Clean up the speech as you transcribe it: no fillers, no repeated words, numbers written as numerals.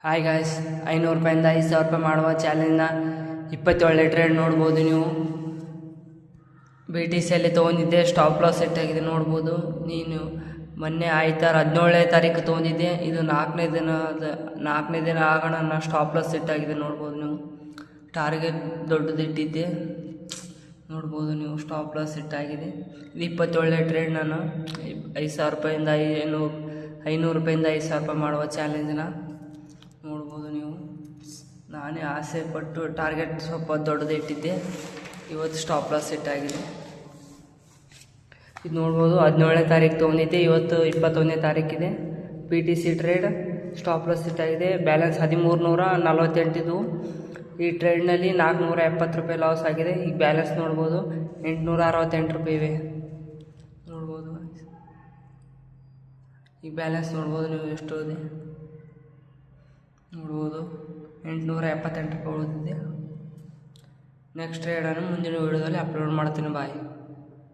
Hi guys, 500 ರೂಪಾಯಿಂದ 5,000 ರೂಪಾಯಿ ಮಾಡುವ ಚಾಲೆಂಜ್ನ 27 ಟ್ರೇಡ್ ನೋಡ್ಬೋದು. ನೀವು BTCಯಲ್ಲಿ ತೊಗೊಂಡಿದ್ದೆ, ಸ್ಟಾಪ್ ಲಾಸ್ ಸೆಟ್ ಆಗಿದೆ ನೋಡ್ಬೋದು. ನೀನು ಮೊನ್ನೆ 17ನೇ ತಾರೀಕು ತೊಗೊಂಡಿದ್ದೆ, ಇದು 4ನೇ ದಿನ ಆಗೋಣ ಸ್ಟಾಪ್ ಲಾಸ್ ಸೆಟ್ ಆಗಿದೆ ನೋಡ್ಬೋದು. ನೀವು ಟಾರ್ಗೆಟ್ ದೊಡ್ಡದಿಟ್ಟಿದ್ದೆ ನೋಡ್ಬೋದು. ನೀವು ಸ್ಟಾಪ್ ಲಾಸ್ ಸೆಟ್ ಆಗಿದೆ. ಇದು 27ನೇ ಟ್ರೇಡ್. ನಾನು 5,000 ರೂಪಾಯಿಂದ 500 ರೂಪಾಯಿಂದ 5,000 ರೂಪಾಯಿ ಮಾಡುವ ಚಾಲೆಂಜ್ನ ನೋಡ್ಬೋದು. ನೀವು ನಾನೇ ಆಸೆ ಪಟ್ಟು ಟಾರ್ಗೆಟ್ ಸ್ವಲ್ಪ ದೊಡ್ಡದು ಇಟ್ಟಿದ್ದೆ, ಇವತ್ತು ಸ್ಟಾಪ್ ಲಾಸ್ ಸೆಟ್ ಆಗಿದೆ. ಇದು ನೋಡ್ಬೋದು, 17ನೇ ತಾರೀಕು ತೊಗೊಂಡಿದ್ದೆ, ಇವತ್ತು 21ನೇ ತಾರೀಕಿದೆ. BTC trade stop loss set ಆಗಿದೆ. ಬ್ಯಾಲೆನ್ಸ್ 1348 ಇದ್ವು. ಈ ಟ್ರೇಡ್ನಲ್ಲಿ 470 ರೂಪಾಯಿ ಲಾಸ್ ಆಗಿದೆ. ಈಗ ಬ್ಯಾಲೆನ್ಸ್ ನೋಡ್ಬೋದು, 868 ರೂಪಾಯಿ ಇವೆ ನೋಡ್ಬೋದು. ಈಗ ಬ್ಯಾಲೆನ್ಸ್ ನೋಡ್ಬೋದು ನೀವು ಎಷ್ಟು ಇದೆ ನೋಡ್ಬೋದು. 878 ರೂಪಾಯಿ ಉಳಿದಿದೆ. ನೆಕ್ಸ್ಟ್ ಟ್ರೇಡನ್ನು ಮುಂದಿನ ವೀಡಿಯೋದಲ್ಲಿ ಅಪ್ಲೋಡ್ ಮಾಡ್ತೀನಿ. ಬಾಯ್.